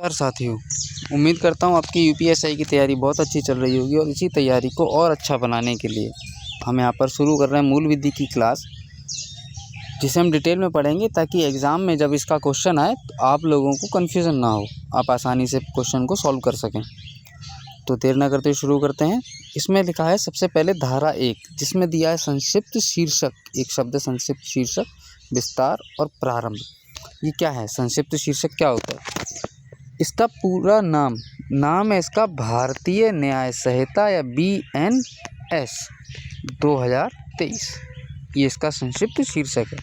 नमस्कार साथियों, उम्मीद करता हूँ आपकी यूपीएससी की तैयारी बहुत अच्छी चल रही होगी और इसी तैयारी को और अच्छा बनाने के लिए हम यहाँ पर शुरू कर रहे हैं मूल विधि की क्लास, जिसे हम डिटेल में पढ़ेंगे ताकि एग्ज़ाम में जब इसका क्वेश्चन आए तो आप लोगों को कन्फ्यूज़न ना हो, आप आसानी से क्वेश्चन को सॉल्व कर सकें। तो देर ना करते शुरू करते हैं। इसमें लिखा है सबसे पहले धारा 1, जिसमें दिया है संक्षिप्त शीर्षक, एक शब्द संक्षिप्त शीर्षक, विस्तार और प्रारंभ। ये क्या है? संक्षिप्त शीर्षक क्या होता है? इसका पूरा नाम है इसका भारतीय न्याय संहिता या BNS 2023, ये इसका संक्षिप्त शीर्षक है,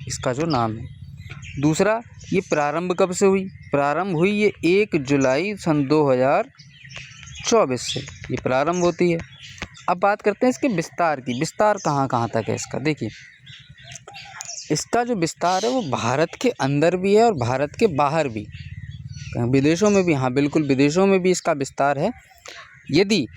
इसका जो नाम है। दूसरा, ये प्रारंभ कब से हुई? प्रारंभ हुई ये 1 जुलाई सन 2024 से ये प्रारंभ होती है। अब बात करते हैं इसके विस्तार की। विस्तार कहाँ कहाँ तक है इसका? देखिए, इसका जो विस्तार है वो भारत के अंदर भी है और भारत के बाहर भी, विदेशों में भी। हाँ बिल्कुल, विदेशों में भी इसका विस्तार है। यदि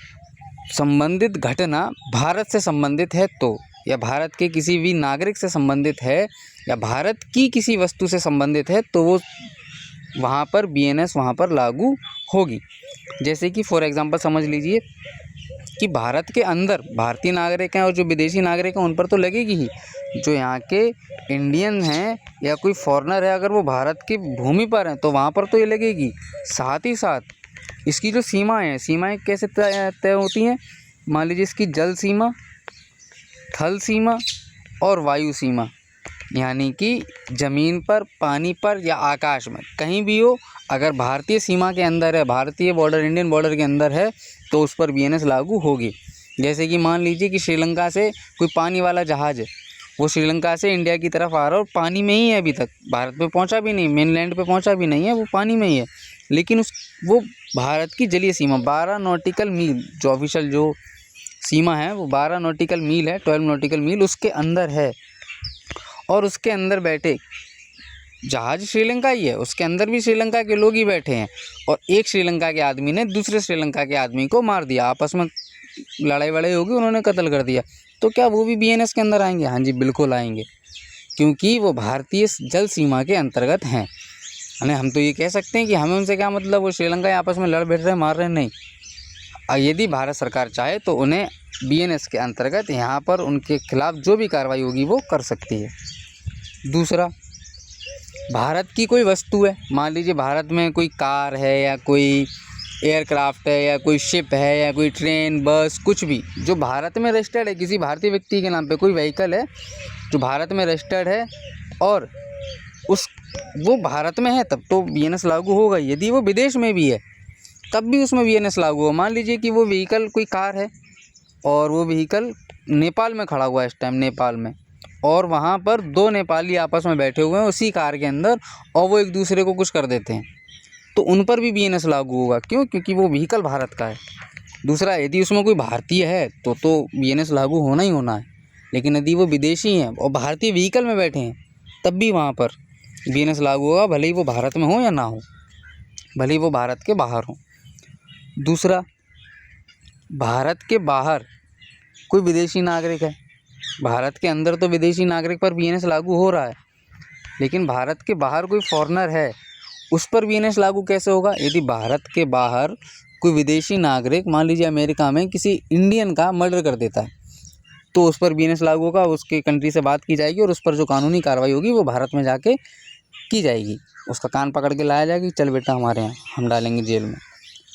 संबंधित घटना भारत से संबंधित है तो, या भारत के किसी भी नागरिक से संबंधित है, या भारत की किसी वस्तु से संबंधित है, तो वो वहाँ पर BNS वहाँ पर लागू होगी। जैसे कि फॉर एग्जांपल समझ लीजिए कि भारत के अंदर भारतीय नागरिक हैं और जो विदेशी नागरिक हैं उन पर तो लगेगी ही। जो यहाँ के इंडियन हैं या कोई फॉरेनर है, अगर वो भारत की भूमि पर हैं तो वहाँ पर तो ये लगेगी। साथ ही साथ इसकी जो सीमाएं कैसे तय होती हैं? मान लीजिए इसकी जल सीमा, थल सीमा और वायु सीमा, यानी कि ज़मीन पर, पानी पर या आकाश में, कहीं भी हो, अगर भारतीय सीमा के अंदर है, भारतीय बॉर्डर, इंडियन बॉर्डर के अंदर है, तो उस पर BNS लागू होगी। जैसे कि मान लीजिए कि श्रीलंका से कोई पानी वाला जहाज़ है, वो श्रीलंका से इंडिया की तरफ आ रहा है और पानी में ही है, अभी तक भारत पे पहुंचा भी नहीं, मेनलैंड पे पहुंचा भी नहीं है, वो पानी में ही है, लेकिन वो भारत की जलीय सीमा 12 नॉटिकल मील, जो ऑफिशियल जो सीमा है वो 12 नॉटिकल मील है, 12 नॉटिकल मील उसके अंदर है। और उसके अंदर बैठे जहाज श्रीलंका ही है, उसके अंदर भी श्रीलंका के लोग ही बैठे हैं, और एक श्रीलंका के आदमी ने दूसरे श्रीलंका के आदमी को मार दिया, आपस में लड़ाई वड़ाई होगी, उन्होंने कत्ल कर दिया, तो क्या वो भी BNS के अंदर आएंगे? हाँ जी बिल्कुल आएंगे, क्योंकि वो भारतीय जल सीमा के अंतर्गत हैं। यानी हम तो ये कह सकते हैं कि हमें उनसे क्या मतलब, वो श्रीलंका आपस में लड़ बैठ रहे, मार रहे नहीं। यदि भारत सरकार चाहे तो उन्हें BNS के अंतर्गत यहाँ पर उनके खिलाफ जो भी कार्रवाई होगी वो कर सकती है। दूसरा, भारत की कोई वस्तु है, मान लीजिए भारत में कोई कार है या कोई एयरक्राफ्ट है या कोई शिप है या कोई ट्रेन, बस, कुछ भी जो भारत में रजिस्टर्ड है, किसी भारतीय व्यक्ति के नाम पे कोई व्हीकल है जो भारत में रजिस्टर्ड है और वो भारत में है, तब तो BNS लागू होगा। यदि वो विदेश में भी है तब भी उसमें BNS लागू हो। मान लीजिए कि वो व्हीकल कोई कार है और वो व्हीकल नेपाल में खड़ा हुआ है इस टाइम, नेपाल में, और वहाँ पर 2 नेपाली आपस में बैठे हुए हैं उसी कार के अंदर, और वो एक दूसरे को कुछ कर देते हैं, तो उन पर भी BNS लागू होगा। क्यों? क्योंकि वो व्हीकल भारत का है। दूसरा, यदि उसमें कोई भारतीय है तो BNS लागू होना ही होना है, लेकिन यदि वो विदेशी हैं और भारतीय व्हीकल में बैठे हैं तब भी वहाँ पर BNS लागू होगा, भले ही वो भारत में हो या ना हो, भले ही वो भारत के बाहर हो। दूसरा, भारत के बाहर कोई विदेशी नागरिक है, भारत के अंदर तो विदेशी नागरिक पर BNS लागू हो रहा है, लेकिन भारत के बाहर कोई फॉरेनर है उस पर BNS लागू कैसे होगा? यदि भारत के बाहर कोई विदेशी नागरिक, मान लीजिए अमेरिका में किसी इंडियन का मर्डर कर देता है, तो उस पर BNS लागू होगा, उसके कंट्री से बात की जाएगी और उस पर जो कानूनी कार्रवाई होगी वो भारत में जाके की जाएगी, उसका कान पकड़ के लाया जाएगा कि चल बेटा हमारे यहाँ, हम डालेंगे जेल में।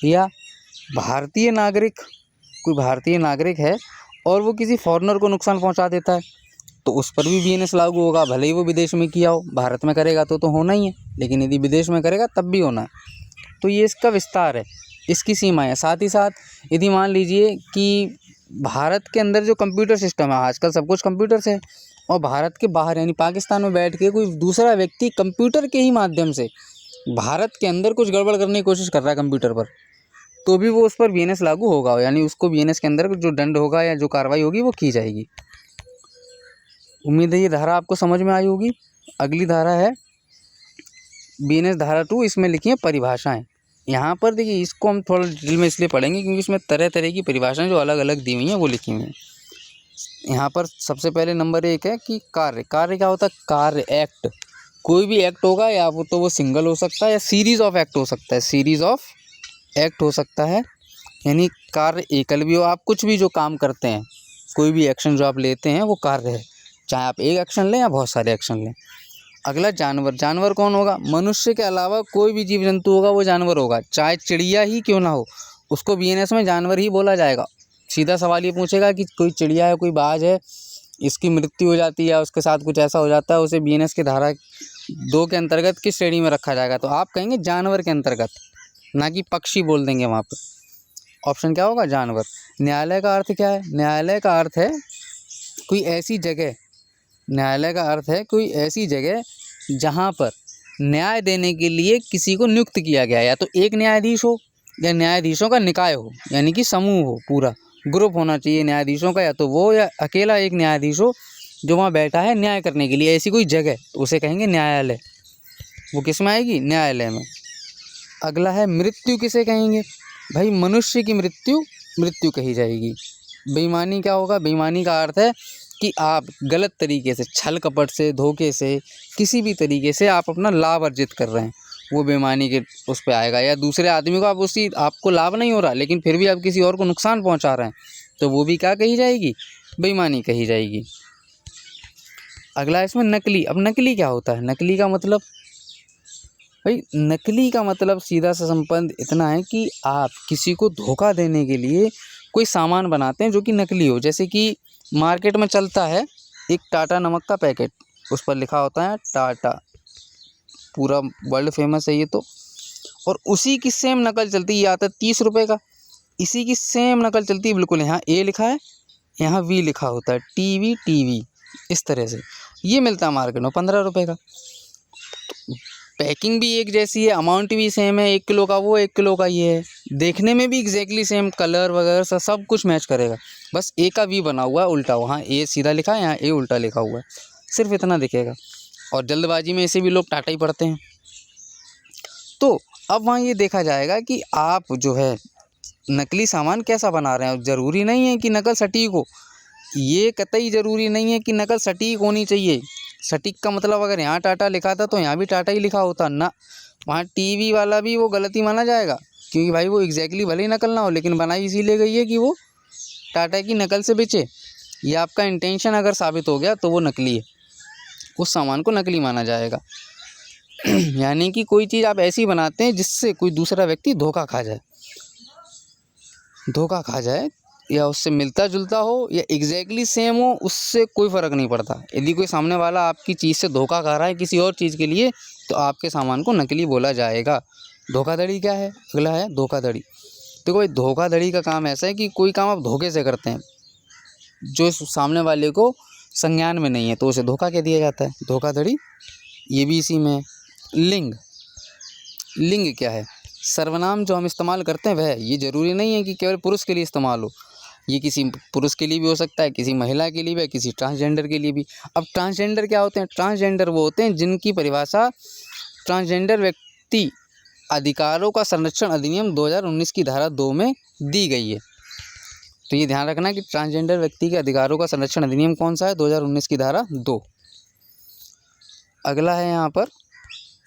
या भारतीय नागरिक, कोई भारतीय नागरिक है और वो किसी फॉरेनर को नुकसान पहुंचा देता है, तो उस पर भी BNS लागू होगा, भले ही वो विदेश में किया हो, भारत में करेगा तो होना ही है, लेकिन यदि विदेश में करेगा तब भी होना है। तो ये इसका विस्तार है, इसकी सीमा है। साथ ही साथ यदि मान लीजिए कि भारत के अंदर जो कंप्यूटर सिस्टम है, आजकल सब कुछ कंप्यूटर से है, और भारत के बाहर यानी पाकिस्तान में बैठ के कोई दूसरा व्यक्ति कंप्यूटर के ही माध्यम से भारत के अंदर कुछ गड़बड़ करने की कोशिश कर रहा है कंप्यूटर पर, तो भी वो उस पर BNS लागू होगा, यानी उसको BNS के अंदर जो दंड होगा या जो कार्रवाई होगी वो की जाएगी। उम्मीद है ये धारा आपको समझ में आई होगी। अगली धारा है BNS धारा 2, इसमें लिखी है परिभाषाएं। यहाँ पर देखिए, इसको हम थोड़ा डिटेल में इसलिए पढ़ेंगे क्योंकि इसमें तरह तरह की परिभाषाएं जो अलग अलग दी हुई हैं वो लिखी हुई हैं। यहाँ पर सबसे पहले नंबर 1 है कि कार्य क्या होता है? कार्य, एक्ट, कोई भी एक्ट होगा, या तो वो सिंगल हो सकता है या सीरीज़ ऑफ एक्ट हो सकता है, सीरीज़ ऑफ एक्ट हो सकता है। यानी कार्य एकल भी हो, आप कुछ भी जो काम करते हैं, कोई भी एक्शन जो आप लेते हैं वो कार्य है, चाहे आप एक एक्शन लें या बहुत सारे एक्शन लें। अगला जानवर। जानवर कौन होगा? मनुष्य के अलावा कोई भी जीव जंतु होगा वो जानवर होगा, चाहे चिड़िया ही क्यों ना हो, उसको बीएनएस में जानवर ही बोला जाएगा। सीधा सवाल ये पूछेगा कि कोई चिड़िया है, कोई बाज है, इसकी मृत्यु हो जाती है, उसके साथ कुछ ऐसा हो जाता है, उसे बीएनएस की धारा 2 के अंतर्गत किस श्रेणी में रखा जाएगा? तो आप कहेंगे जानवर के अंतर्गत, ना कि पक्षी बोल देंगे वहाँ पर। ऑप्शन क्या होगा? जानवर। न्यायालय का अर्थ क्या है? न्यायालय का अर्थ है कोई ऐसी जगह, न्यायालय का अर्थ है कोई ऐसी जगह जहाँ पर न्याय देने के लिए किसी को नियुक्त किया गया, या तो एक न्यायाधीश हो या न्यायाधीशों का निकाय हो, यानी कि समूह हो, पूरा ग्रुप होना चाहिए न्यायाधीशों का, या तो वो या अकेला एक न्यायाधीश हो जो वहाँ बैठा है न्याय करने के लिए, ऐसी कोई जगह, तो उसे कहेंगे न्यायालय। वो किस में आएगी? न्यायालय में। अगला है मृत्यु किसे कहेंगे? भाई मनुष्य की मृत्यु मृत्यु कही जाएगी। बेईमानी क्या होगा? बेईमानी का अर्थ है कि आप गलत तरीके से, छल कपट से, धोखे से, किसी भी तरीके से आप अपना लाभ अर्जित कर रहे हैं, वो बेईमानी के उस पे आएगा। या दूसरे आदमी को आप आपको लाभ नहीं हो रहा लेकिन फिर भी आप किसी और को नुकसान पहुंचा रहे हैं, तो वो भी क्या कही जाएगी? बेईमानी कही जाएगी। अगला इसमें नकली। अब नकली क्या होता है? नकली का मतलब, भाई नकली का मतलब सीधा सा संबंध इतना है कि आप किसी को धोखा देने के लिए कोई सामान बनाते हैं जो कि नकली हो। जैसे कि मार्केट में चलता है एक टाटा नमक का पैकेट, उस पर लिखा होता है टाटा, पूरा वर्ल्ड फेमस है ये तो, और उसी की सेम नकल चलती है। ये आता है 30 रुपये का, इसी की सेम नकल चलती है बिल्कुल। यहाँ ए लिखा है, यहाँ वी लिखा होता है, टीवी टीवी, इस तरह से ये मिलता है मार्केट में 15 रुपये का। पैकिंग भी एक जैसी है, अमाउंट भी सेम है, 1 किलो का वो 1 किलो का ये है, देखने में भी एग्जैक्टली सेम, कलर वगैरह सब कुछ मैच करेगा, बस ए का वी बना हुआ है उल्टा, वहाँ ए सीधा लिखा है, यहाँ ए उल्टा लिखा हुआ है, सिर्फ इतना दिखेगा। और जल्दबाजी में ऐसे भी लोग टाटा ही पढ़ते हैं। तो अब वहाँ ये देखा जाएगा कि आप जो है नकली सामान कैसा बना रहे हैं। ज़रूरी नहीं है कि नकल सटीक हो, ये कतई ज़रूरी नहीं है कि नकल सटीक होनी चाहिए। सटीक का मतलब अगर यहाँ टाटा लिखा था तो यहाँ भी टाटा ही लिखा होता ना, वहाँ टीवी वाला भी वो गलती माना जाएगा, क्योंकि भाई वो एग्जैक्टली भले ही नकल ना हो लेकिन बनाई इसीलिए गई है कि वो टाटा की नकल से बेचे। ये आपका इंटेंशन अगर साबित हो गया तो वो नकली है, उस सामान को नकली माना जाएगा। यानी कि कोई चीज़ आप ऐसी बनाते हैं जिससे कोई दूसरा व्यक्ति धोखा खा जाए, या उससे मिलता जुलता हो या एग्जैक्टली सेम हो, उससे कोई फ़र्क नहीं पड़ता। यदि कोई सामने वाला आपकी चीज़ से धोखा खा रहा है किसी और चीज़ के लिए, तो आपके सामान को नकली बोला जाएगा। धोखाधड़ी क्या है? अगला है धोखाधड़ी। तो कोई धोखाधड़ी का काम ऐसा है कि कोई काम आप धोखे से करते हैं जो सामने वाले को संज्ञान में नहीं है, तो उसे धोखा कह दिया जाता है, धोखाधड़ी। ये भी इसी में। लिंग। लिंग क्या है? सर्वनाम जो हम इस्तेमाल करते हैं वह, ये ज़रूरी नहीं है कि केवल पुरुष के लिए इस्तेमाल हो, ये किसी पुरुष के लिए भी हो सकता है, किसी महिला के लिए भी, किसी ट्रांसजेंडर के लिए भी। अब ट्रांसजेंडर क्या होते हैं? ट्रांसजेंडर वो होते हैं जिनकी परिभाषा ट्रांसजेंडर व्यक्ति अधिकारों का संरक्षण अधिनियम 2019 की धारा 2 में दी गई है। तो ये ध्यान रखना कि ट्रांसजेंडर व्यक्ति के अधिकारों का संरक्षण अधिनियम कौन सा है? 2019 की धारा 2। अगला है यहाँ पर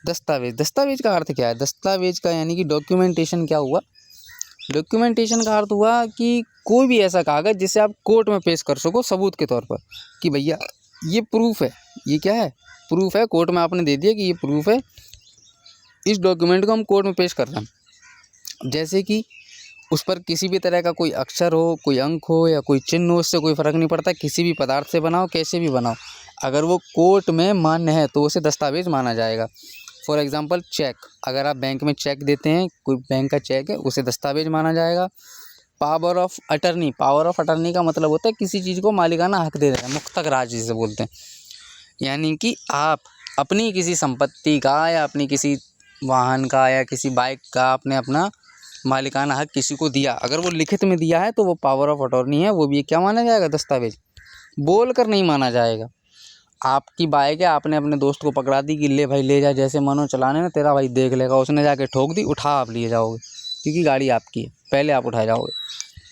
दस्तावेज। दस्तावेज का अर्थ क्या है? दस्तावेज का यानी कि डॉक्यूमेंटेशन क्या हुआ? डॉक्यूमेंटेशन का अर्थ हुआ कि कोई भी ऐसा कागज़ जिसे आप कोर्ट में पेश कर सको सबूत के तौर पर, कि भैया ये प्रूफ है। ये क्या है? प्रूफ है। कोर्ट में आपने दे दिया कि ये प्रूफ है, इस डॉक्यूमेंट को हम कोर्ट में पेश कर रहे हैं। जैसे कि उस पर किसी भी तरह का कोई अक्षर हो, कोई अंक हो या कोई चिन्ह हो, उससे कोई फ़र्क नहीं पड़ता, किसी भी पदार्थ से बनाओ, कैसे भी बनाओ, अगर वो कोर्ट में मान्य है तो उसे दस्तावेज माना जाएगा। फॉर एग्ज़ाम्पल चेक, अगर आप बैंक में चेक देते हैं, कोई बैंक का चेक है, उसे दस्तावेज माना जाएगा। Power of attorney. Power of attorney का मतलब होता है किसी चीज़ को मालिकाना हक दे देना, मुख्तक राज जिसे बोलते हैं। यानी कि आप अपनी किसी संपत्ति का या अपनी किसी वाहन का या किसी बाइक का आपने अपना मालिकाना हक किसी को दिया, अगर वो लिखित में दिया है तो वो पावर ऑफ अटॉर्नी है, वो भी क्या माना जाएगा? दस्तावेज। बोल कर नहीं माना जाएगा। आपकी बाइक है, आपने अपने दोस्त को पकड़ा दी कि ले भाई ले जा, जैसे मनो चलाने में, तेरा भाई देख लेगा, उसने जाके ठोक दी, उठा आप लिए जाओगे क्योंकि गाड़ी आपकी है, पहले आप उठाए जाओगे।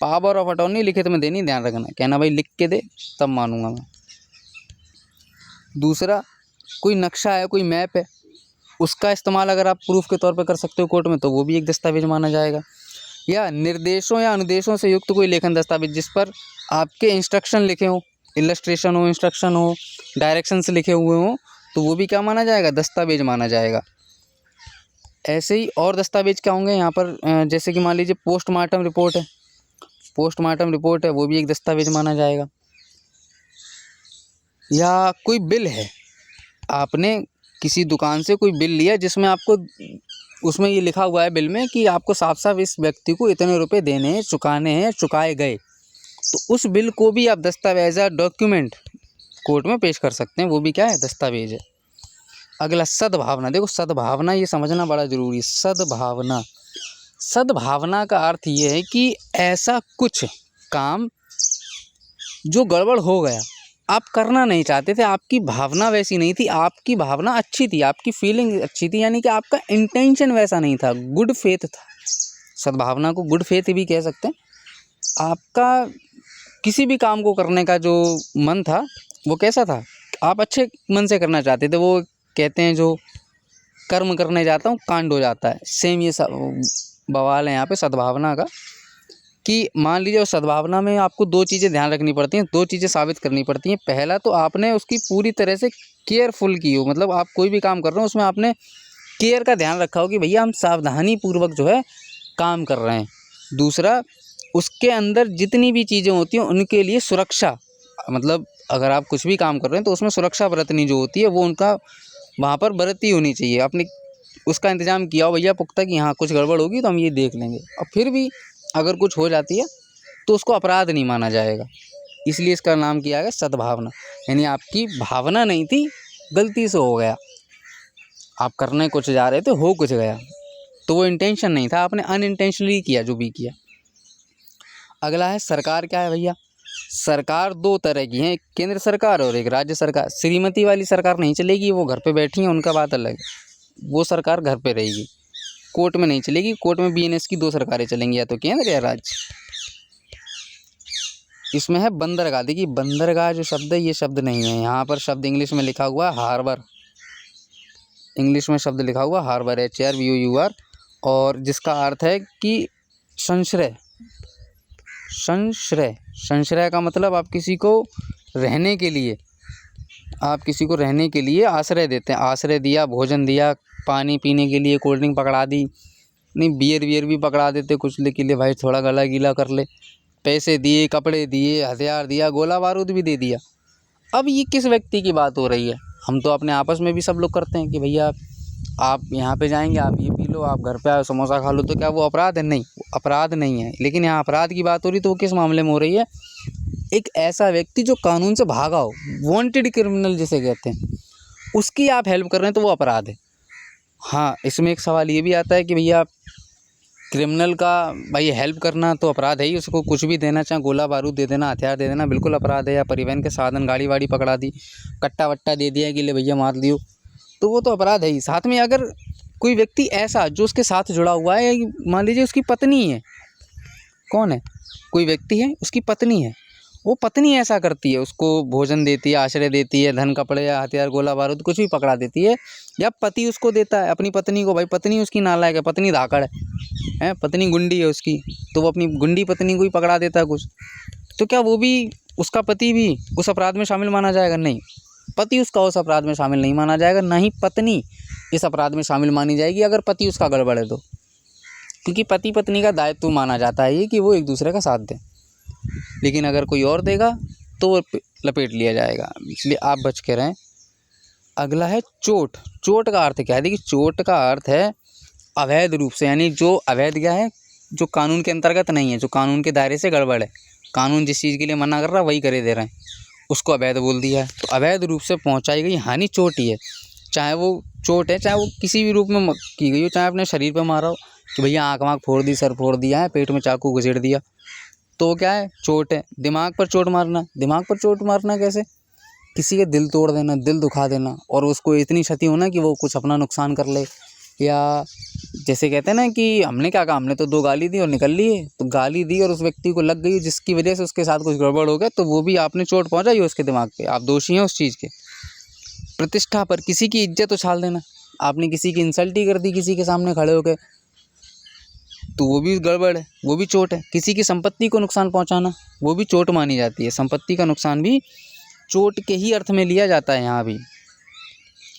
पावर ऑफ अटॉर्नी लिखित में देनी, ध्यान रखना, कहना भाई लिख के दे तब मानूंगा मैं। दूसरा कोई नक्शा है, कोई मैप है, उसका इस्तेमाल अगर आप प्रूफ के तौर पे कर सकते हो कोर्ट में, तो वो भी एक दस्तावेज माना जाएगा। या निर्देशों या अनुदेशों से युक्त कोई लेखन दस्तावेज जिस पर आपके इंस्ट्रक्शन लिखे हों, इलस्ट्रेशन हो, इंस्ट्रक्शन हो, डायरेक्शंस लिखे हुए हों, तो वो भी क्या माना जाएगा, दस्तावेज माना जाएगा। ऐसे ही और दस्तावेज क्या होंगे यहाँ पर, जैसे कि मान लीजिए पोस्टमार्टम रिपोर्ट है, पोस्टमार्टम रिपोर्ट है, वो भी एक दस्तावेज माना जाएगा। या कोई बिल है, आपने किसी दुकान से कोई बिल लिया जिसमें आपको, उसमें ये लिखा हुआ है बिल में कि आपको साफ साफ इस व्यक्ति को इतने रुपए देने हैं, चुकाने हैं, चुकाए गए, तो उस बिल को भी आप दस्तावेज या डॉक्यूमेंट कोर्ट में पेश कर सकते हैं, वो भी क्या है, दस्तावेज है। अगला सद्भावना। देखो सद्भावना ये समझना बड़ा ज़रूरी है। सद्भावना, सद्भावना का अर्थ ये है कि ऐसा कुछ काम जो गड़बड़ हो गया, आप करना नहीं चाहते थे, आपकी भावना वैसी नहीं थी, आपकी भावना अच्छी थी, आपकी फीलिंग अच्छी थी, यानी कि आपका इंटेंशन वैसा नहीं था, गुड फेथ था। सद्भावना को गुड फेथ भी कह सकते हैं। आपका किसी भी काम को करने का जो मन था वो कैसा था, आप अच्छे मन से करना चाहते थे। वो कहते हैं जो कर्म करने जाता हूँ कांड हो जाता है, सेम ये बवाल है यहाँ पे सद्भावना का, कि मान लीजिए उस सद्भावना में आपको दो चीज़ें ध्यान रखनी पड़ती हैं, दो चीज़ें साबित करनी पड़ती हैं। पहला तो आपने उसकी पूरी तरह से केयरफुल की हो, मतलब आप कोई भी काम कर रहे हो उसमें आपने केयर का ध्यान रखा हो कि भैया हम सावधानी पूर्वक जो है काम कर रहे हैं। दूसरा, उसके अंदर जितनी भी चीज़ें होती हैं उनके लिए सुरक्षा, मतलब अगर आप कुछ भी काम कर रहे हैं तो उसमें सुरक्षा बरतनी जो होती है वो उनका वहाँ पर बरती होनी चाहिए। आपने उसका इंतज़ाम किया हो भैया पुख्ता कि हाँ कुछ गड़बड़ होगी तो हम ये देख लेंगे, और फिर भी अगर कुछ हो जाती है तो उसको अपराध नहीं माना जाएगा, इसलिए इसका नाम किया गया सद्भावना। यानी आपकी भावना नहीं थी, गलती से हो गया, आप करने कुछ जा रहे थे, हो कुछ गया, तो वो इंटेंशन नहीं था, आपने अनइंटेंशनली किया जो भी किया। अगला है सरकार। क्या है भैया, सरकार दो तरह की है, एक केंद्र सरकार और एक राज्य सरकार। श्रीमती वाली सरकार नहीं चलेगी, वो घर पे बैठी हैं, उनका बात अलग है, वो सरकार घर पे रहेगी, कोर्ट में नहीं चलेगी। कोर्ट में बीएनएस की दो सरकारें चलेंगी, या तो केंद्र या राज्य। इसमें है बंदरगाह। देखिए बंदरगाह जो शब्द है ये शब्द नहीं है, यहाँ पर शब्द इंग्लिश में लिखा हुआ हार्बर, इंग्लिश में शब्द लिखा हुआ हार्बर, HRBOUR, और जिसका अर्थ है कि संश्रय। संश्रय, संश्रय का मतलब आप किसी को रहने के लिए, आप किसी को रहने के लिए आश्रय देते हैं, आश्रय दिया, भोजन दिया, पानी पीने के लिए कोल्ड ड्रिंक पकड़ा दी, नहीं बियर भी पकड़ा देते कुछ के लिए, भाई थोड़ा गला गीला कर ले, पैसे दिए, कपड़े दिए, हथियार दिया, गोला बारूद भी दे दिया। अब ये किस व्यक्ति की बात हो रही है, हम तो अपने आपस में भी सब लोग करते हैं कि भैया आप यहाँ पे जाएंगे, आप ये पी लो, आप घर पे आओ समोसा खा लो, तो क्या वो अपराध है? नहीं, अपराध नहीं है। लेकिन यहाँ अपराध की बात हो रही तो वो किस मामले में हो रही है, एक ऐसा व्यक्ति जो कानून से भागा हो, वांटेड क्रिमिनल जिसे कहते हैं, उसकी आप हेल्प कर रहे हैं तो वो अपराध है। हाँ, इसमें एक सवाल ये भी आता है कि भैया क्रिमिनल का भाई हेल्प करना तो अपराध है ही, उसको कुछ भी देना, चाहे गोला बारूद दे देना, हथियार दे देना, बिल्कुल अपराध है। या परिवहन के साधन, गाड़ी वाड़ी पकड़ा दी, कट्टा वट्टा दे दिया कि ले भैया मार दियो, तो वो तो अपराध है ही। साथ में अगर कोई व्यक्ति ऐसा जो उसके साथ जुड़ा हुआ है, मान लीजिए उसकी पत्नी है, कौन है, कोई व्यक्ति है उसकी पत्नी है, वो पत्नी ऐसा करती है, उसको भोजन देती है, आश्रय देती है, धन कपड़े या हथियार गोला बारूद कुछ भी पकड़ा देती है, या पति उसको देता है अपनी पत्नी को, भाई पत्नी उसकी नालायक है, पत्नी धाकड़ है, पत्नी गुंडी है उसकी, तो वो अपनी गुंडी पत्नी को ही पकड़ा देता है कुछ, तो क्या वो भी, उसका पति भी उस अपराध में शामिल माना जाएगा? नहीं, पति उसका उस अपराध में शामिल नहीं माना जाएगा, ना ही पत्नी इस अपराध में शामिल मानी जाएगी अगर पति उसका गड़बड़ है तो, क्योंकि पति पत्नी का दायित्व माना जाता है ये कि वो एक दूसरे का साथ दें। लेकिन अगर कोई और देगा तो वो लपेट लिया जाएगा, इसलिए आप बच के रहें। अगला है चोट। चोट का अर्थ क्या है? देखिए चोट का अर्थ है अवैध रूप से, यानी जो अवैध क्या है, जो कानून के अंतर्गत नहीं है, जो कानून के दायरे से गड़बड़ है, कानून जिस चीज़ के लिए मना कर रहा है वही करे दे रहे हैं, उसको अवैध बोल दिया है। तो अवैध रूप से पहुंचाई गई हानि चोट ही है, चाहे वो चोट है, चाहे वो किसी भी रूप में की गई हो, चाहे अपने शरीर पर मारा हो कि भैया आँख वाँख फोड़ दी, सर फोड़ दिया है, पेट में चाकू घुसेड़ दिया, तो वो क्या है? चोट है। दिमाग पर चोट मारना, दिमाग पर चोट मारना कैसे? किसी का दिल तोड़ देना, दिल दुखा देना, और उसको इतनी क्षति होना कि वो कुछ अपना नुकसान कर ले। या जैसे कहते हैं ना कि हमने क्या कहा, हमने तो 2 गाली दी और निकल लिए, तो गाली दी और उस व्यक्ति को लग गई जिसकी वजह से उसके साथ कुछ गड़बड़ हो गया, तो वो भी आपने चोट पहुंचाई उसके दिमाग पे, आप दोषी हैं उस चीज़ के। प्रतिष्ठा पर, किसी की इज्जत उछाल देना, आपने किसी की इंसल्ट ही कर दी किसी के सामने खड़े होकर, तो वो भी गड़बड़ है, वो भी चोट है। किसी की संपत्ति को नुकसान पहुंचाना, वो भी चोट मानी जाती है। संपत्ति का नुकसान भी चोट के ही अर्थ में लिया जाता है यहाँ भी।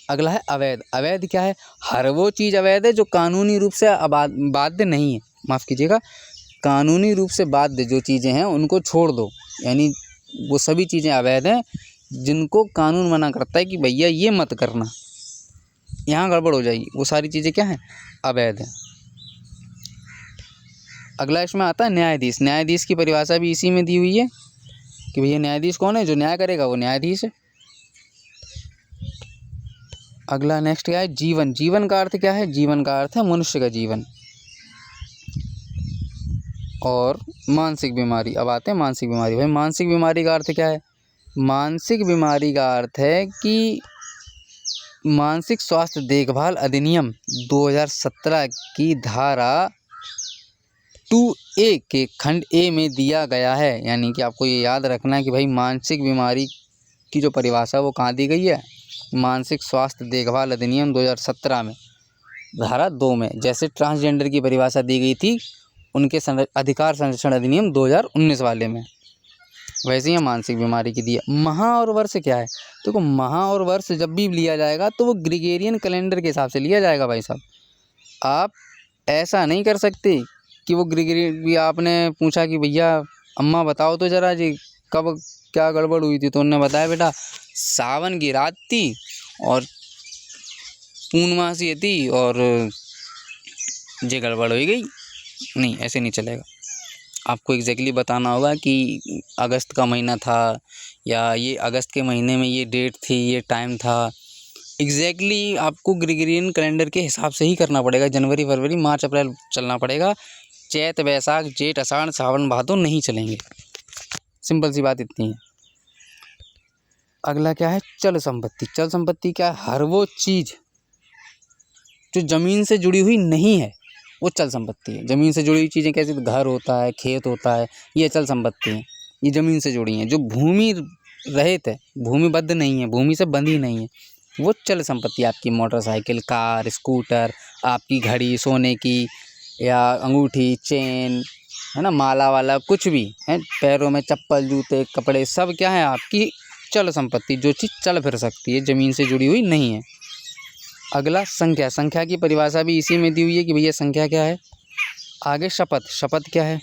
अगला है अवैध। अवैध क्या है? हर वो चीज़ अवैध है जो कानूनी रूप से बाध्य नहीं है, माफ़ कीजिएगा, कानूनी रूप से बाध्य जो चीज़ें हैं उनको छोड़ दो, यानी वो सभी चीज़ें अवैध हैं जिनको कानून मना करता है कि भैया ये मत करना, यहाँ गड़बड़ हो जाएगी, वो सारी चीज़ें क्या हैं? अवैध हैं। अगला इसमें आता है न्यायाधीश। न्यायाधीश की परिभाषा भी इसी में दी हुई है कि भैया न्यायाधीश कौन है? जो न्याय करेगा वो न्यायाधीश है। अगला नेक्स्ट क्या है? जीवन। जीवन का अर्थ क्या है? जीवन का अर्थ है मनुष्य का जीवन। और मानसिक बीमारी। अब आते हैं मानसिक बीमारी। भाई मानसिक बीमारी का अर्थ क्या है? मानसिक बीमारी का अर्थ है कि मानसिक स्वास्थ्य देखभाल अधिनियम 2017 की धारा 2A के खंड ए में दिया गया है। यानी कि आपको ये याद रखना है कि भाई मानसिक बीमारी की जो परिभाषा वो कहाँ दी गई है? मानसिक स्वास्थ्य देखभाल अधिनियम 2017 में धारा 2 में। जैसे ट्रांसजेंडर की परिभाषा दी गई थी उनके अधिकार संरक्षण अधिनियम 2019 वाले में, वैसे ही मानसिक बीमारी की दी है। माह और वर्ष क्या है? देखो माह और वर्ष जब भी लिया जाएगा तो वो ग्रेगोरियन कैलेंडर के हिसाब से लिया जाएगा भाई साहब। आप ऐसा नहीं कर सकते कि वो ग्रेगोरियन भी, आपने पूछा कि भैया अम्मा बताओ तो ज़रा जी कब क्या गड़बड़ हुई थी, तो उन्होंने बताया बेटा सावन की रात थी और पूर्णमासी थी और ये गड़बड़ हो गई। नहीं, ऐसे नहीं चलेगा। आपको एग्जैक्टली बताना होगा कि अगस्त का महीना था या ये अगस्त के महीने में ये डेट थी, ये टाइम था। एग्जैक्टली आपको ग्रेगोरियन कैलेंडर के हिसाब से ही करना पड़ेगा। जनवरी फरवरी मार्च अप्रैल चलना पड़ेगा। चैत वैशाख जेठ आषाढ़ सावन भादो नहीं चलेंगे। सिंपल सी बात इतनी है। अगला क्या है? चल संपत्ति। चल संपत्ति क्या है? हर वो चीज़ जो ज़मीन से जुड़ी हुई नहीं है वो चल संपत्ति है। ज़मीन से जुड़ी हुई चीज़ें कैसे? घर होता है, खेत होता है, ये चल संपत्ति है, ये ज़मीन से जुड़ी हैं। जो भूमि रहित है, भूमिबद्ध नहीं है, भूमि से बंधी नहीं है, वो चल संपत्ति। आपकी मोटरसाइकिल, कार, स्कूटर, आपकी घड़ी सोने की या अंगूठी, चेन, है ना, माला वाला कुछ भी है, पैरों में चप्पल, जूते, कपड़े, सब क्या है? आपकी चल संपत्ति। जो चीज़ चल फिर सकती है, ज़मीन से जुड़ी हुई नहीं है। अगला संख्या। संख्या की परिभाषा भी इसी में दी हुई है कि भैया संख्या क्या है। आगे शपथ। शपथ क्या है?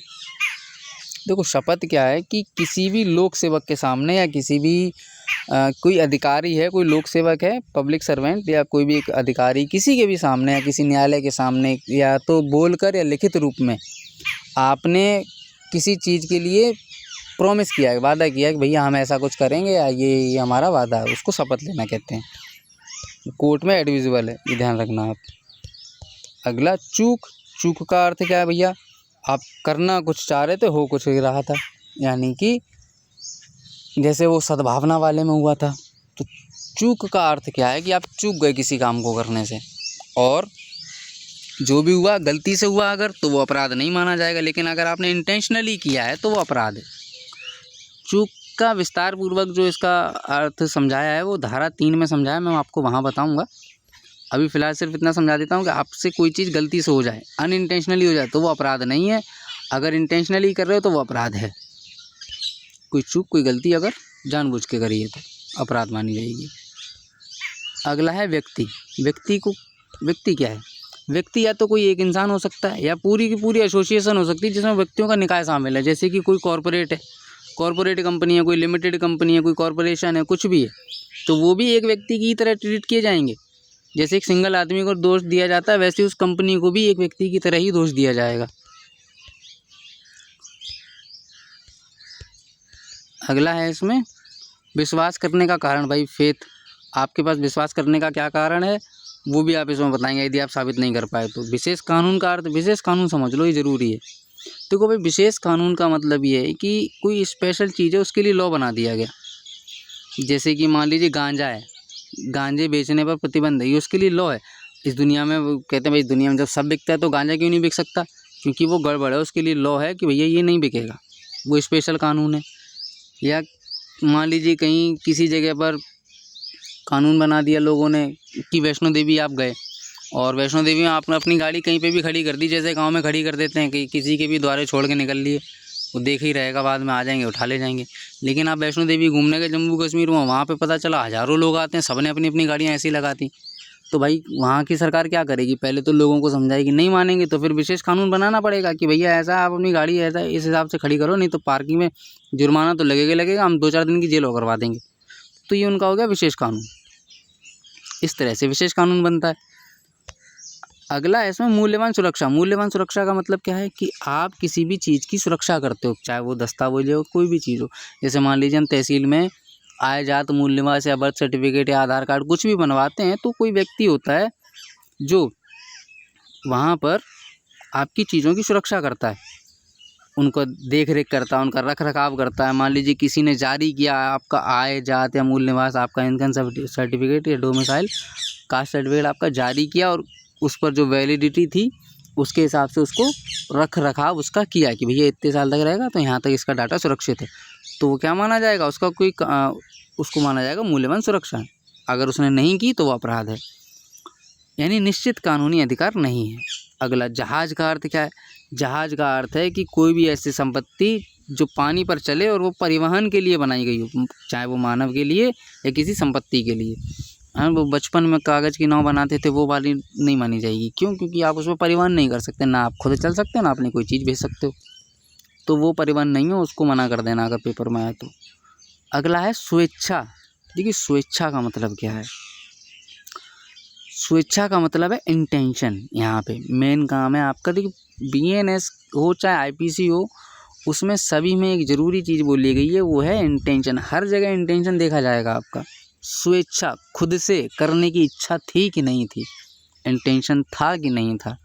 देखो शपथ क्या है कि किसी भी लोक सेवक के सामने या किसी भी कोई अधिकारी है, कोई लोक सेवक है, पब्लिक सर्वेंट या कोई भी एक अधिकारी किसी के भी सामने या किसी न्यायालय के सामने या तो बोलकर या लिखित रूप में आपने किसी चीज़ के लिए प्रॉमिस किया है, वादा किया है कि भैया हम ऐसा कुछ करेंगे या ये हमारा वादा है, उसको शपथ लेना कहते हैं। कोर्ट में एडमिसिबल है, ये ध्यान रखना आप। अगला चूक। चूक का अर्थ क्या है भैया? आप करना कुछ चाह रहे थे, हो कुछ रहा था, यानी कि जैसे वो सद्भावना वाले में हुआ था। तो चूक का अर्थ क्या है कि आप चूक गए किसी काम को करने से, और जो भी हुआ गलती से हुआ अगर, तो वो अपराध नहीं माना जाएगा, लेकिन अगर आपने इंटेंशनली किया है तो वो अपराध है। चूक का विस्तार पूर्वक जो इसका अर्थ समझाया है वो धारा 3 में समझाया, मैं आपको वहाँ बताऊँगा। अभी फ़िलहाल सिर्फ इतना समझा देता हूँ कि आपसे कोई चीज़ गलती से हो जाए, अनइंटेंशनली हो जाए, तो वो अपराध नहीं है। अगर इंटेंशनली कर रहे हो तो वो अपराध है। कोई चूक, कोई गलती अगर जानबूझ के करी है तो अपराध मानी जाएगी। अगला है व्यक्ति। व्यक्ति क्या है? व्यक्ति या तो कोई एक इंसान हो सकता है या पूरी की पूरी एसोसिएशन हो सकती है जिसमें व्यक्तियों का निकाय शामिल है। जैसे कि कोई कॉरपोरेट है, कॉरपोरेट कंपनी है, कोई लिमिटेड कंपनी है, कोई कॉरपोरेशन है, कुछ भी है, तो वो भी एक व्यक्ति की तरह ट्रीट किए जाएंगे। जैसे एक सिंगल आदमी को दोष दिया जाता है, वैसे उस कंपनी को भी एक व्यक्ति की तरह ही दोष दिया जाएगा। अगला है इसमें विश्वास करने का कारण। भाई फेथ, आपके पास विश्वास करने का क्या कारण है वो भी आप इसमें बताएंगे यदि आप साबित नहीं कर पाए तो। विशेष कानून का अर्थ, विशेष कानून समझ लो, ये ज़रूरी है। देखो भाई विशेष कानून का मतलब ये है कि कोई स्पेशल चीज़ है उसके लिए लॉ बना दिया गया। जैसे कि मान लीजिए गांजा है, गांजे बेचने पर प्रतिबंध है, ये उसके लिए लॉ है। इस दुनिया में वो कहते हैं भाई दुनिया में जब सब बिकता है तो गांजा क्यों नहीं बिक सकता? क्योंकि वो गड़बड़ है, उसके लिए लॉ है कि भैया ये नहीं बिकेगा, वो स्पेशल कानून है। या मान लीजिए कहीं किसी जगह पर कानून बना दिया लोगों ने कि वैष्णो देवी आप गए और वैष्णो देवी में आपने अपनी गाड़ी कहीं पे भी खड़ी कर दी, जैसे गांव में खड़ी कर देते हैं कि किसी के भी द्वारे छोड़ के निकल लिए, वो देख ही रहेगा, बाद में आ जाएंगे उठा ले जाएंगे। लेकिन आप वैष्णो देवी घूमने गए जम्मू कश्मीर में, वहाँ पे पता चला हज़ारों लोग आते हैं, सबने अपनी अपनी गाड़ियाँ ऐसी लगाती। तो भाई वहाँ की सरकार क्या करेगी, पहले तो लोगों को समझाएगी, नहीं मानेंगे तो फिर विशेष कानून बनाना पड़ेगा कि भैया ऐसा आप अपनी गाड़ी ऐसा इस हिसाब से खड़ी करो, नहीं तो पार्किंग में जुर्माना तो लगेगा, हम 2-4 दिन की जेल करवा देंगे। तो ये उनका हो गया विशेष कानून। इस तरह से विशेष कानून बनता है। अगला है इसमें मूल्यवान सुरक्षा। मूल्यवान सुरक्षा का मतलब क्या है कि आप किसी भी चीज़ की सुरक्षा करते हो, चाहे वो दस्तावेज हो, कोई भी चीज़ हो। जैसे मान लीजिए हम तहसील में आय जात मूल निवास या बर्थ सर्टिफिकेट या आधार कार्ड कुछ भी बनवाते हैं, तो कोई व्यक्ति होता है जो वहाँ पर आपकी चीज़ों की सुरक्षा करता है, उनको देख रेख करता है, उनका रख रखाव करता है। मान लीजिए किसी ने जारी किया आपका आय जात या मूल निवास, आपका इनकम सर्टिफिकेट या डोमिसाइल कास्ट सर्टिफिकेट आपका जारी किया और उस पर जो वैलिडिटी थी उसके हिसाब से उसको रख रखाव उसका किया कि भैया इतने साल तक रहेगा तो यहाँ तक इसका डाटा सुरक्षित है, तो वो क्या माना जाएगा, उसका कोई उसको माना जाएगा मूल्यवान सुरक्षा। अगर उसने नहीं की तो वो अपराध है, यानी निश्चित कानूनी अधिकार नहीं है। अगला जहाज का अर्थ क्या है। जहाज का अर्थ है कि कोई भी ऐसी संपत्ति जो पानी पर चले और वो परिवहन के लिए बनाई गई हो, चाहे वो मानव के लिए या किसी संपत्ति के लिए। हाँ, वो बचपन में कागज़ की नाव बनाते थे, वो वाली नहीं मानी जाएगी। क्यों? क्योंकि आप उसमें परिवहन नहीं कर सकते, ना आप खुद चल सकते हो ना अपनी कोई चीज़ भेज सकते हो, तो वो परिवहन नहीं हो, उसको मना कर देना अगर पेपर में आया तो। अगला है स्वेच्छा। देखिए स्वेच्छा का मतलब क्या है। स्वेच्छा का मतलब है इंटेंशन। यहाँ पे मेन काम है आपका। देखिए बीएनएस हो चाहे आईपीसी हो, उसमें सभी में एक ज़रूरी चीज़ बोली गई है, वो है इंटेंशन। हर जगह इंटेंशन देखा जाएगा आपका। स्वेच्छा, खुद से करने की इच्छा थी कि नहीं थी, इंटेंशन था कि नहीं था।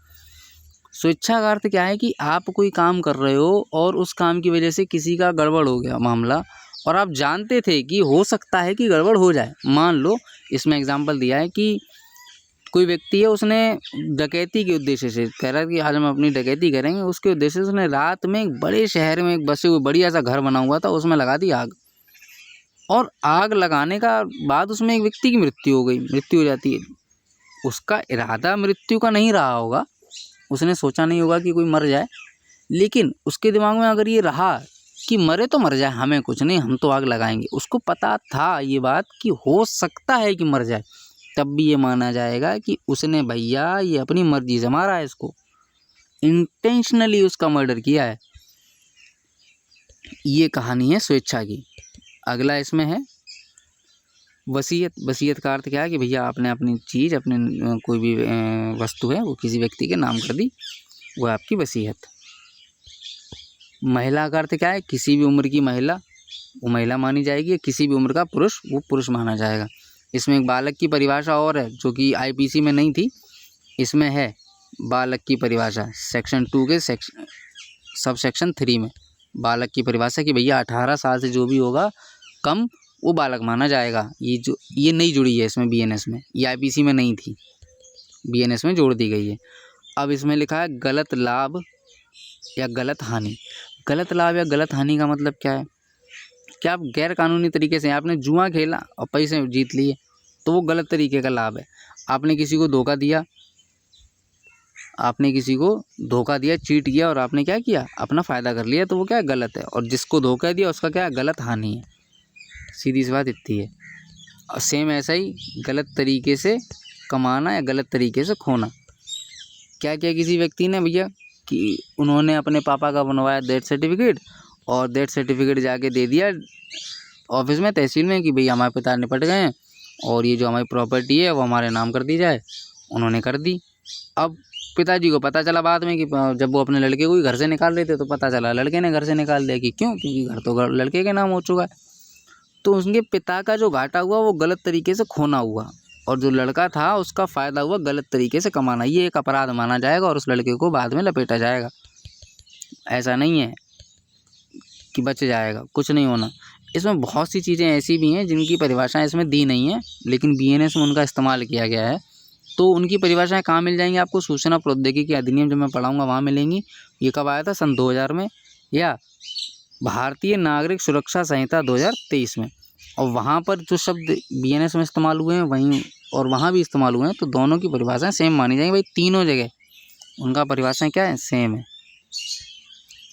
स्वेच्छा का अर्थ क्या है कि आप कोई काम कर रहे हो और उस काम की वजह से किसी का गड़बड़ हो गया मामला, और आप जानते थे कि हो सकता है कि गड़बड़ हो जाए। मान लो इसमें एग्जाम्पल दिया है कि कोई व्यक्ति है, उसने डकैती के उद्देश्य से कह रहा है कि आज हम अपनी डकैती करेंगे, उसके उद्देश्य से उसने रात में एक बड़े शहर में एक बसे हुए बढ़िया सा घर बना हुआ था, उसमें लगा दी आग, और आग लगाने का बाद उसमें एक व्यक्ति की मृत्यु हो जाती है। उसका इरादा मृत्यु का नहीं रहा होगा, उसने सोचा नहीं होगा कि कोई मर जाए, लेकिन उसके दिमाग में अगर ये रहा कि मरे तो मर जाए, हमें कुछ नहीं, हम तो आग लगाएंगे, उसको पता था ये बात कि हो सकता है कि मर जाए, तब भी ये माना जाएगा कि उसने भैया ये अपनी मर्जी से मारा है, इसको इंटेंशनली उसका मर्डर किया है। ये कहानी है स्वेच्छा की। अगला इसमें है वसीयत। वसीयत का अर्थ क्या है कि भैया आपने अपनी चीज़, अपने कोई भी वस्तु है वो किसी व्यक्ति के नाम कर दी, वो आपकी वसीयत। महिला का अर्थ क्या है, किसी भी उम्र की महिला वो महिला मानी जाएगी, किसी भी उम्र का पुरुष वो पुरुष माना जाएगा। इसमें एक बालक की परिभाषा और है जो कि आईपीसी में नहीं थी, इसमें है बालक की परिभाषा सेक्शन 2 के सब सेक्शन 3 में बालक की परिभाषा कि भैया 18 साल से जो भी होगा कम वो बालक माना जाएगा। ये नहीं जुड़ी है इसमें बीएनएस में, ये आईपीसी में नहीं थी, बीएनएस में जोड़ दी गई है। अब इसमें लिखा है गलत लाभ या गलत हानि। गलत लाभ या गलत हानि का मतलब क्या है कि आप गैर कानूनी तरीके से, आपने जुआ खेला और पैसे जीत लिए तो वो गलत तरीके का लाभ है। आपने किसी को धोखा दिया, चीट किया और आपने क्या किया, अपना फ़ायदा कर लिया, तो वो क्या है, गलत है। और जिसको धोखा दिया उसका क्या है, गलत हानि है। सीधी सी बात इतनी है। और सेम ऐसा ही गलत तरीके से कमाना या गलत तरीके से खोना। क्या किया किसी व्यक्ति ने भैया कि उन्होंने अपने पापा का बनवाया डेथ सर्टिफिकेट, और डेथ सर्टिफिकेट जाके दे दिया ऑफिस में, तहसील में, कि भैया हमारे पिता निपट गए हैं और ये जो हमारी प्रॉपर्टी है वो हमारे नाम कर दी जाए। उन्होंने कर दी। अब पिताजी को पता चला बाद में कि जब वो अपने लड़के को ही घर से निकाल रहे थे तो पता चला लड़के ने घर से निकाल दिया। कि क्यों? क्योंकि घर तो लड़के के नाम हो चुका है। तो उनके पिता का जो घाटा हुआ वो गलत तरीके से खोना हुआ, और जो लड़का था उसका फ़ायदा हुआ गलत तरीके से कमाना। ये एक अपराध माना जाएगा और उस लड़के को बाद में लपेटा जाएगा। ऐसा नहीं है कि बच जाएगा, कुछ नहीं होना। इसमें बहुत सी चीज़ें ऐसी भी हैं जिनकी परिभाषाएं इसमें दी नहीं है, लेकिन बीएनएस में उनका इस्तेमाल किया गया है। तो उनकी परिभाषाएं कहाँ मिल जाएंगी आपको? सूचना प्रौद्योगिकी अधिनियम जब मैं पढ़ाऊँगा वहाँ मिलेंगी। ये कब आया था? सन 2000 में, या भारतीय नागरिक सुरक्षा संहिता 2023 में। और वहाँ पर जो शब्द बीएनएस में इस्तेमाल हुए हैं वहीं और वहाँ भी इस्तेमाल हुए हैं, तो दोनों की परिभाषाएं सेम मानी जाएंगी भाई। तीनों जगह उनका परिभाषाएं क्या है, सेम है।